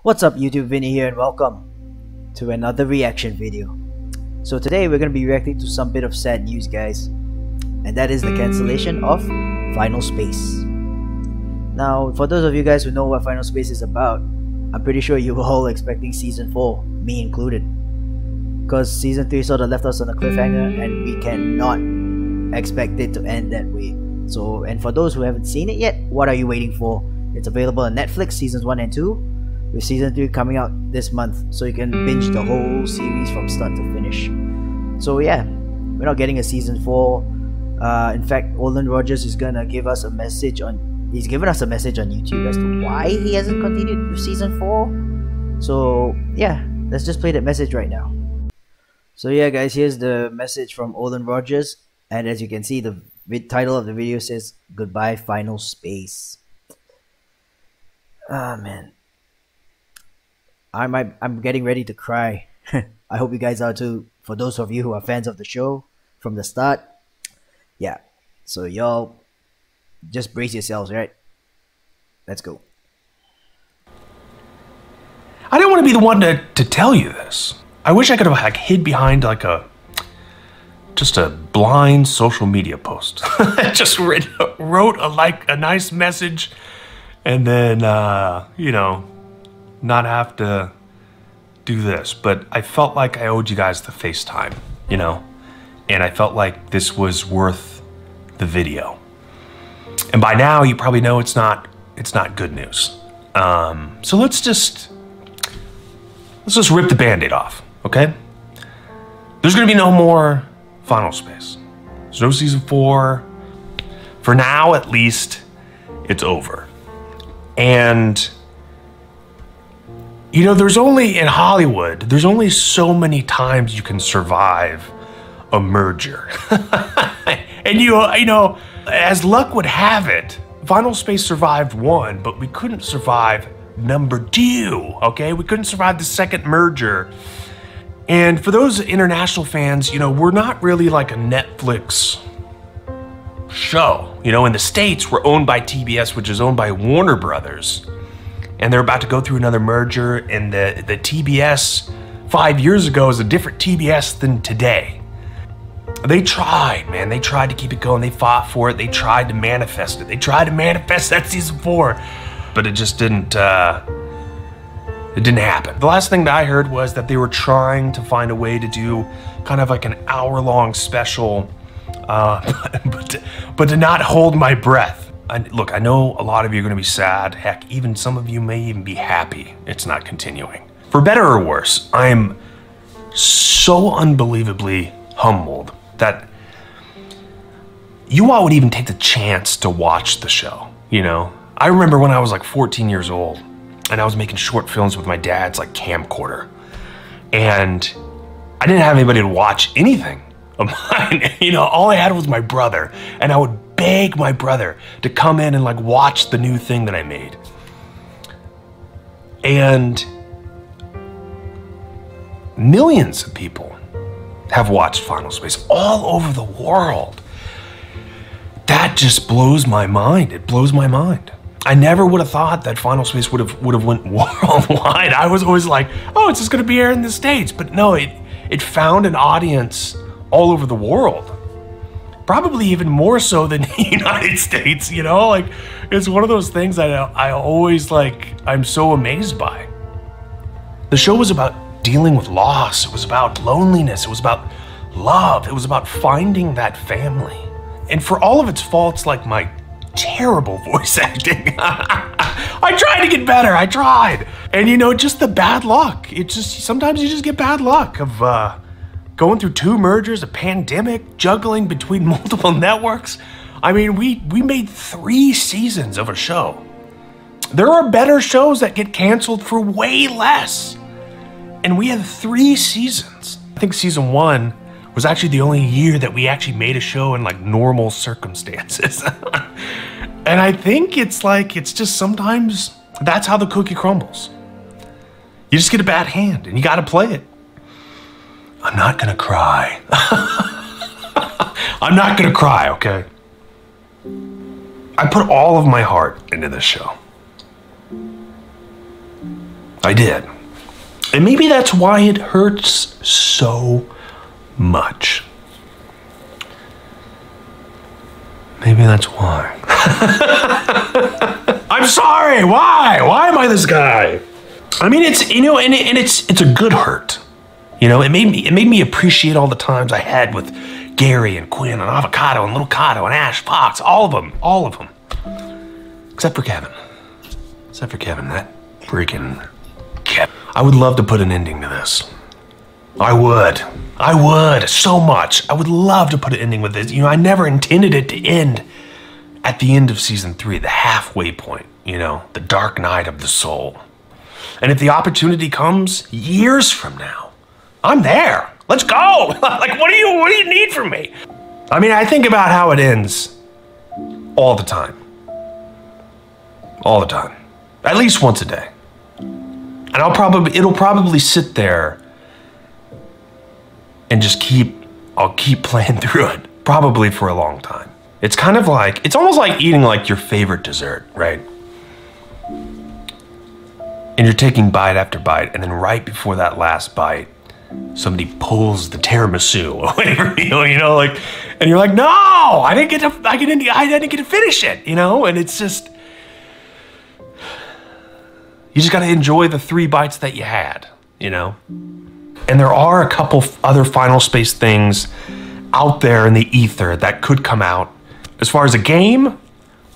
What's up YouTube, Vinnie here and welcome to another reaction video. So today we're going to be reacting to some bit of sad news, guys, and that is the cancellation of Final Space. Now for those of you guys who know what Final Space is about, I'm pretty sure you were all expecting Season 4, me included, because Season 3 sort of left us on a cliffhanger and we cannot expect it to end that way. So, and for those who haven't seen it yet, what are you waiting for? It's available on Netflix, Seasons 1 and 2, with Season 3 coming out this month, so you can binge the whole series from start to finish. So yeah, we're not getting a Season 4. In fact, Olan Rogers is gonna give us a message on... He's given us a message on YouTube as to why he hasn't continued with Season 4. So yeah, let's just play that message right now. So yeah guys, here's the message from Olan Rogers, and as you can see, the title of the video says, "Goodbye Final Space." Ah man, I'm getting ready to cry. I hope you guys are too, for those of you who are fans of the show from the start. Yeah, so y'all just brace yourselves, right? Let's go. I didn't want to be the one to tell you this. I wish I could have hid behind just a blind social media post. Just wrote a nice message and then you know, not have to do this. But I felt like I owed you guys the FaceTime, you know, and I felt like this was worth the video. And by now you probably know it's not good news. So let's just rip the Band-Aid off, okay? There's gonna be no more Final Space. There's no Season 4. For now, at least, it's over. And you know, in Hollywood, there's only so many times you can survive a merger. And you know, as luck would have it, Final Space survived 1, but we couldn't survive number 2, okay? We couldn't survive the second merger. And for those international fans, you know, we're not really like a Netflix show. You know, in the States, we're owned by TBS, which is owned by Warner Brothers. And they're about to go through another merger, and the TBS 5 years ago is a different TBS than today. They tried, man. They tried to keep it going. They fought for it. They tried to manifest it. They tried to manifest that Season 4, but it just didn't happen. The last thing that I heard was that they were trying to find a way to do kind of like an hour-long special, but to not hold my breath. Look, I know a lot of you are going to be sad. Heck, even some of you may even be happy it's not continuing. For better or worse, I am so unbelievably humbled that you all would even take the chance to watch the show, you know? I remember when I was like 14 years old and I was making short films with my dad's like camcorder, and I didn't have anybody to watch anything of mine. You know, all I had was my brother, and I would beg my brother to come in and like watch the new thing that I made. And millions of people have watched Final Space all over the world. That just blows my mind. It blows my mind. I never would have thought that Final Space would have went worldwide. I was always like, oh, it's just gonna be here in the States. But no, it found an audience all over the world. Probably even more so than the United States, you know? Like, it's one of those things that I always I'm so amazed by. The show was about dealing with loss. It was about loneliness. It was about love. It was about finding that family. And for all of its faults, like my terrible voice acting, I tried to get better. I tried. And you know, just the bad luck. Sometimes you just get bad luck of going through 2 mergers, a pandemic, juggling between multiple networks. I mean, we made 3 seasons of a show. There are better shows that get canceled for way less. And we had 3 seasons. I think Season 1 was actually the only year that we actually made a show in like normal circumstances. And I think it's just sometimes that's how the cookie crumbles. You just get a bad hand and you gotta play it. I'm not gonna cry. I'm not gonna cry, okay? I put all of my heart into this show. I did. And maybe that's why it hurts so much. Maybe that's why. I'm sorry. Why? Why am I this guy? I mean, it's, you know, and it's a good hurt. You know, it made me appreciate all the times I had with Gary and Quinn and Avocado and Little Cato and Ash Fox, all of them. Except for Kevin. That freaking Kevin. I would love to put an ending to this. I would, so much. I would love to put an ending with this. You know, I never intended it to end at the end of season 3, the halfway point, you know, the dark night of the soul. And if the opportunity comes years from now, I'm there. Let's go. Like, what do you need from me? I mean, I think about how it ends all the time. All the time. At least once a day. And it'll probably sit there and just I'll keep playing through it, probably for a long time. It's kind of like, it's almost like eating like your favorite dessert, right? And you're taking bite after bite, and then right before that last bite, somebody pulls the tiramisu away from you, you know, like, and you're like, no, I didn't get to finish it, you know, and it's just, you just got to enjoy the 3 bites that you had, you know. And there are a couple other Final Space things out there in the ether that could come out as far as a game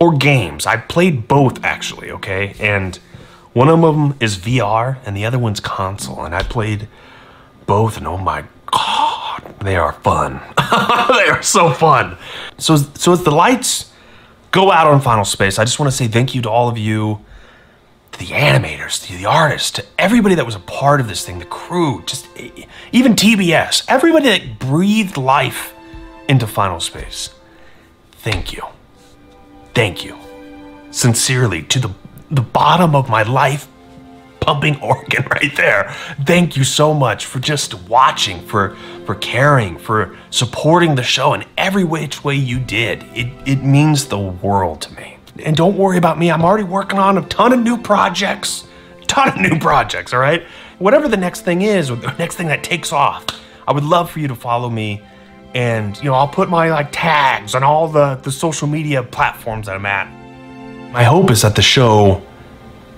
or games. I played both, actually, okay? And one of them is VR and the other one's console. And I played both, and oh my God, they are fun. They are so fun. So as the lights go out on Final Space, I just want to say thank you to all of you, to the animators, to the artists, to everybody that was a part of this thing, the crew, just even TBS, everybody that breathed life into Final Space. Thank you. Thank you. Sincerely, to the bottom of my life pumping organ right there. Thank you so much for just watching, for caring, for supporting the show in every which way you did. It means the world to me. And don't worry about me. I'm already working on a ton of new projects. All right? Whatever the next thing is, or the next thing that takes off, I would love for you to follow me. And, you know, I'll put my, like, tags on all the social media platforms that I'm at. My hope is that the show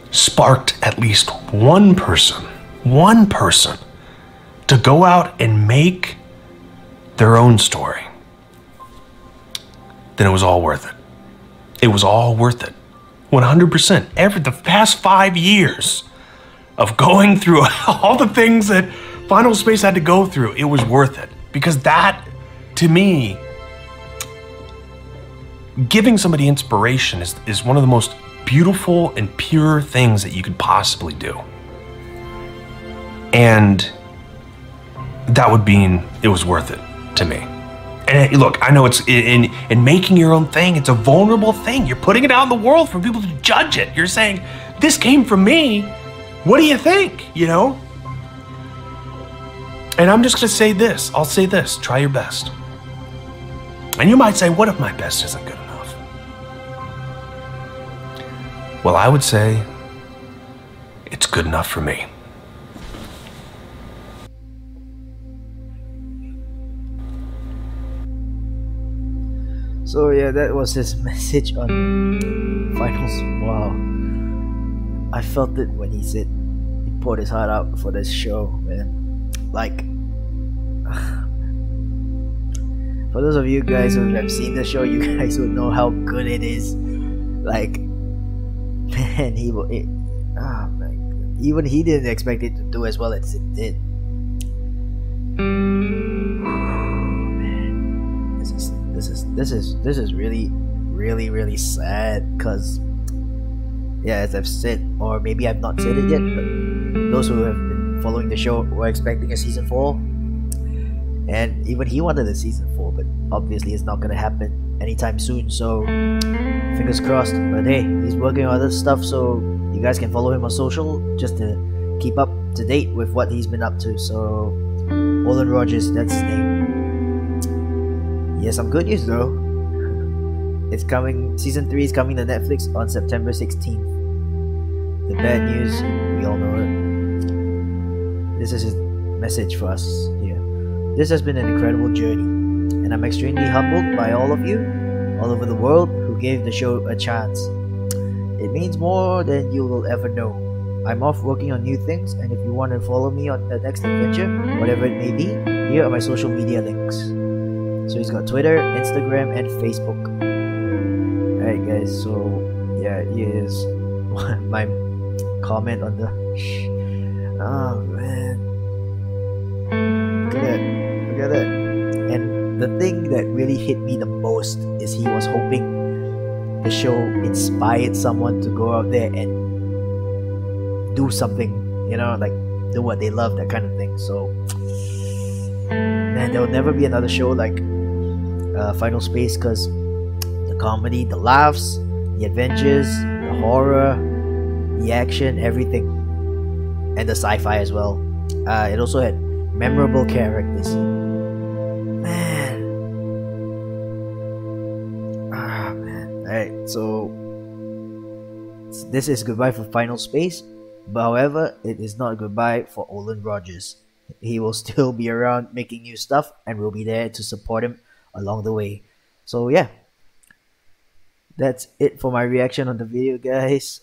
sparked at least one person to go out and make their own story. Then it was all worth it. It was all worth it. 100%. The past 5 years of going through all the things that Final Space had to go through, it was worth it. Because that, to me, giving somebody inspiration is one of the most beautiful and pure things that you could possibly do. And that would mean it was worth it to me. And look, I know it's in making your own thing, it's a vulnerable thing. You're putting it out in the world for people to judge it. You're saying, this came from me. What do you think? You know? And I'm just gonna say this. I'll say this. Try your best. And you might say, what if my best isn't good enough? Well, I would say it's good enough for me. So yeah, that was his message on finals. Wow, I felt it when he said he poured his heart out for this show, man. Like, for those of you guys who have seen the show, you guys would know how good it is. Like, man, oh my God. Even he didn't expect it to do as well as it did. This is really sad, because yeah, as I've said, or maybe I've not said it yet, but those who have been following the show were expecting a season 4, and even he wanted a season 4, but obviously it's not gonna happen anytime soon, so fingers crossed. But hey, he's working on other stuff, so you guys can follow him on social just to keep up to date with what he's been up to. So Olan Rogers, that's his name. Yes, some good news though. It's coming. Season 3 is coming to Netflix on September 16th. The bad news, we all know it. this is his message for us here. This has been an incredible journey, and I'm extremely humbled by all of you all over the world who gave the show a chance. It means more than you will ever know. I'm off working on new things, and if you want to follow me on the next adventure, whatever it may be, here are my social media links. So he's got Twitter, Instagram, and Facebook. Alright guys, so yeah, here's my comment on the... Oh man. Look at that. Look at that. And the thing that really hit me the most is he was hoping the show inspired someone to go out there and do something, you know, like do what they love, that kind of thing. So man, there will never be another show like Final Space, because the comedy, the laughs, the adventures, the horror, the action, everything, and the sci-fi as well. It also had memorable characters. Man. Alright, so this is goodbye for Final Space. But however, it is not goodbye for Olan Rogers. He will still be around making new stuff, and we'll be there to support him along the way. So yeah, that's it for my reaction on the video, guys.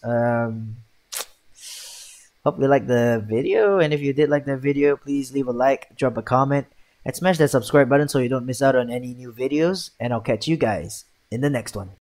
Hope you liked the video, and if you did like the video, please leave a like, drop a comment, and smash that subscribe button so you don't miss out on any new videos. And I'll catch you guys in the next one.